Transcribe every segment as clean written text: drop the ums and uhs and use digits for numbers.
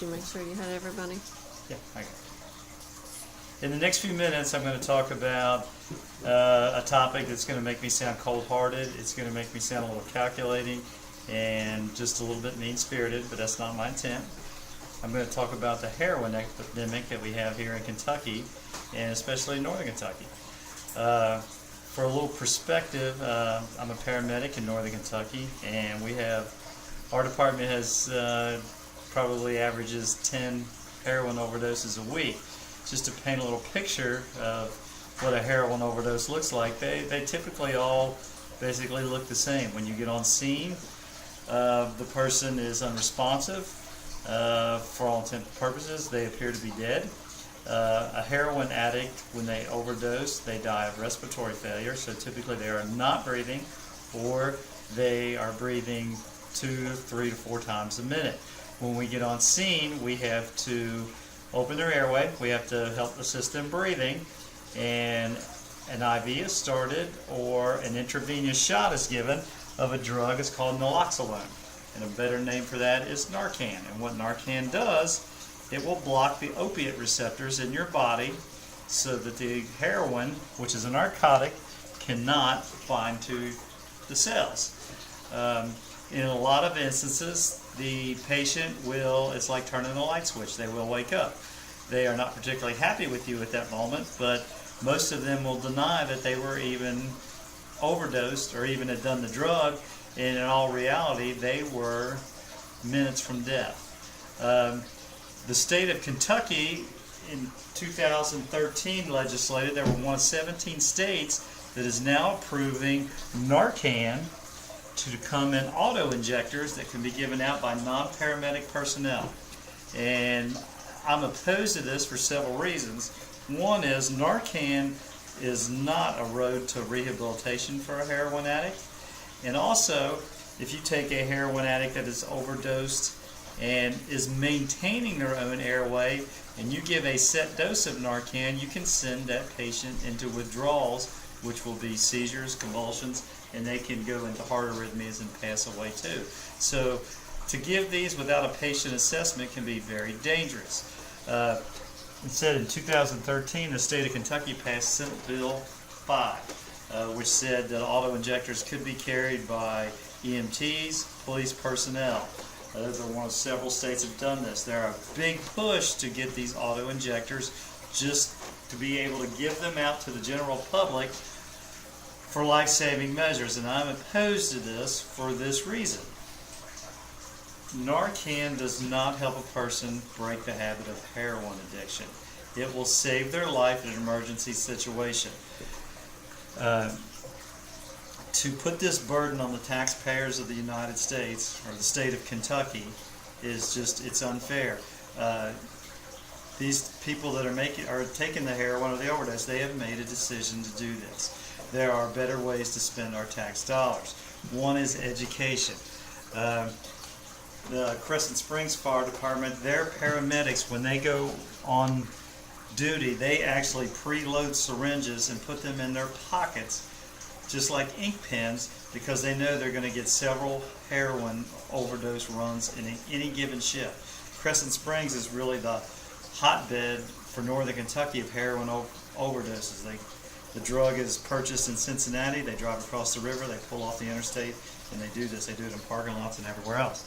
Did you make sure you had everybody? Yeah, I got it. In the next few minutes, I'm going to talk about a topic that's going to make me sound cold-hearted. It's going to make me sound a little calculating and just a little bit mean-spirited, but that's not my intent. I'm going to talk about the heroin epidemic that we have here in Kentucky, and especially in northern Kentucky. For a little perspective, I'm a paramedic in northern Kentucky, and our department has probably averages 10 heroin overdoses a week. Just to paint a little picture of what a heroin overdose looks like, they typically all basically look the same. When you get on scene, the person is unresponsive. For all intents and purposes, they appear to be dead. A heroin addict, when they overdose, they die of respiratory failure, so typically they are not breathing, or they are breathing 2, 3 to 4 times a minute. When we get on scene, we have to open their airway, we have to help assist them breathing, and an IV is started or an intravenous shot is given of a drug. It's called naloxone, and a better name for that is Narcan. And what Narcan does, it will block the opiate receptors in your body so that the heroin, which is a narcotic, cannot bind to the cells. In a lot of instances, the patient it's like turning a light switch. They will wake up. They are not particularly happy with you at that moment, but most of them will deny that they were even overdosed or even had done the drug, and in all reality, they were minutes from death. The state of Kentucky in 2013 legislated, there were one of 17 states that is now approving Narcan to come in auto injectors that can be given out by non-paramedic personnel. And I'm opposed to this for several reasons. One is Narcan is not a road to rehabilitation for a heroin addict. And also, if you take a heroin addict that is overdosed and is maintaining their own airway, and you give a set dose of Narcan, you can send that patient into withdrawals, which will be seizures, convulsions, and they can go into heart arrhythmias and pass away too. So to give these without a patient assessment can be very dangerous. Instead, in 2013, the state of Kentucky passed Senate Bill 5, which said that auto injectors could be carried by EMTs, police personnel. Those are one of several states that have done this. There are a big push to get these auto injectors just to be able to give them out to the general public for life-saving measures, and I'm opposed to this for this reason. Narcan does not help a person break the habit of heroin addiction. It will save their life in an emergency situation. To put this burden on the taxpayers of the United States or the state of Kentucky is it's unfair. These people that are taking the heroin or the overdose, they have made a decision to do this. There are better ways to spend our tax dollars. One is education. The Crescent Springs Fire Department, their paramedics, when they go on duty, they actually preload syringes and put them in their pockets, just like ink pens, because they know they're going to get several heroin overdose runs in any given shift. Crescent Springs is really the hotbed for northern Kentucky of heroin overdoses. The drug is purchased in Cincinnati, they drive across the river, they pull off the interstate, and they do this. They do it in parking lots and everywhere else.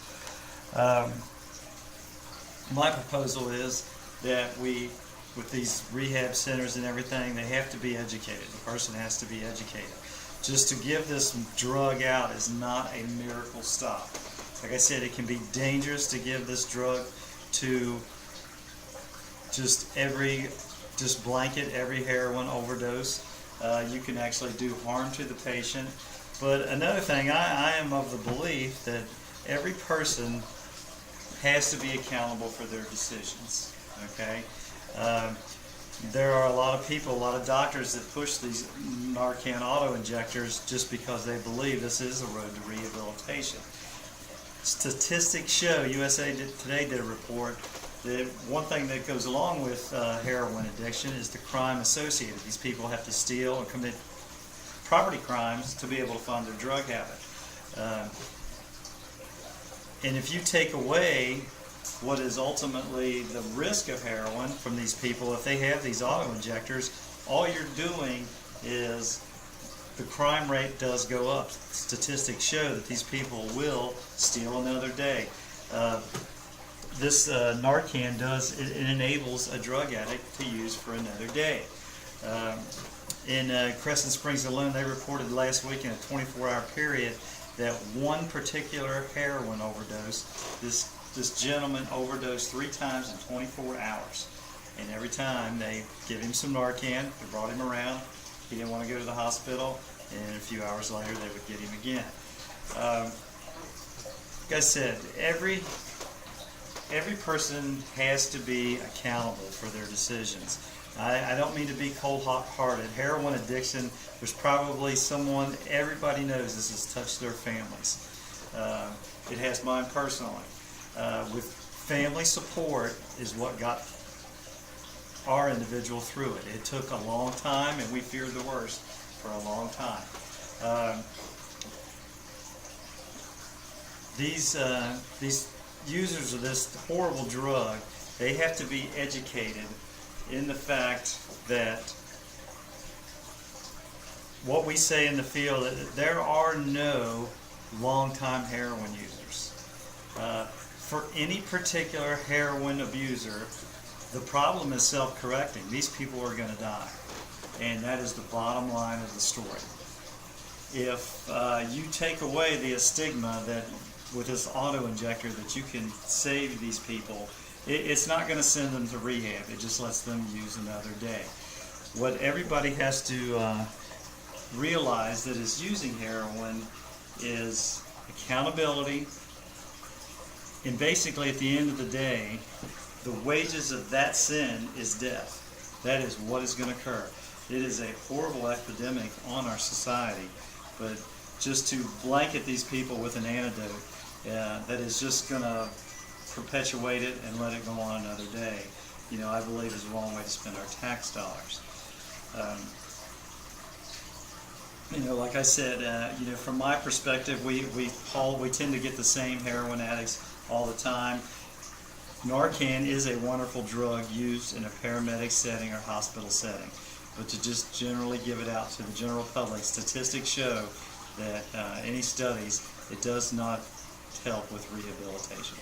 My proposal is that with these rehab centers and everything, they have to be educated. The person has to be educated. Just to give this drug out is not a miracle stop. Like I said, it can be dangerous to give this drug to just blanket every heroin overdose. You can actually do harm to the patient. But another thing, I am of the belief that every person has to be accountable for their decisions. Okay? There are a lot of people, a lot of doctors that push these Narcan auto injectors just because they believe this is a road to rehabilitation. Statistics show, USA Today did a report, that one thing that goes along with heroin addiction is the crime associated. These people have to steal or commit property crimes to be able to fund their drug habit. And if you take away what is ultimately the risk of heroin from these people. If they have these auto injectors, all you're doing is the crime rate does go up. Statistics show that these people will steal another day. This Narcan it enables a drug addict to use for another day. In Crescent Springs alone, they reported last week in a 24-hour period that one particular heroin overdose, this gentleman overdosed 3 times in 24 hours. And every time they give him some Narcan, they brought him around, he didn't want to go to the hospital, and a few hours later they would get him again. Like I said, every person has to be accountable for their decisions. I don't mean to be cold-hearted. Heroin addiction, there's probably someone, everybody knows this has touched their families. It has mine personally. With family support is what got our individual through it. It took a long time, and we feared the worst for a long time. These users of this horrible drug, they have to be educated in the fact that what we say in the field, there are no long-time heroin users. For any particular heroin abuser, the problem is self-correcting. These people are going to die, and that is the bottom line of the story. If you take away the stigma that with this auto injector that you can save these people, it's not going to send them to rehab. It just lets them use another day. What everybody has to realize that is using heroin is accountability, and basically at the end of the day, the wages of that sin is death. That is what is going to occur. It is a horrible epidemic on our society, but just to blanket these people with an antidote that is just going to perpetuate it and let it go on another day, I believe is the wrong way to spend our tax dollars. Like I said, from my perspective, we tend to get the same heroin addicts all the time. Narcan is a wonderful drug used in a paramedic setting or hospital setting, but to just generally give it out to the general public, statistics show that any studies, it does not help with rehabilitation.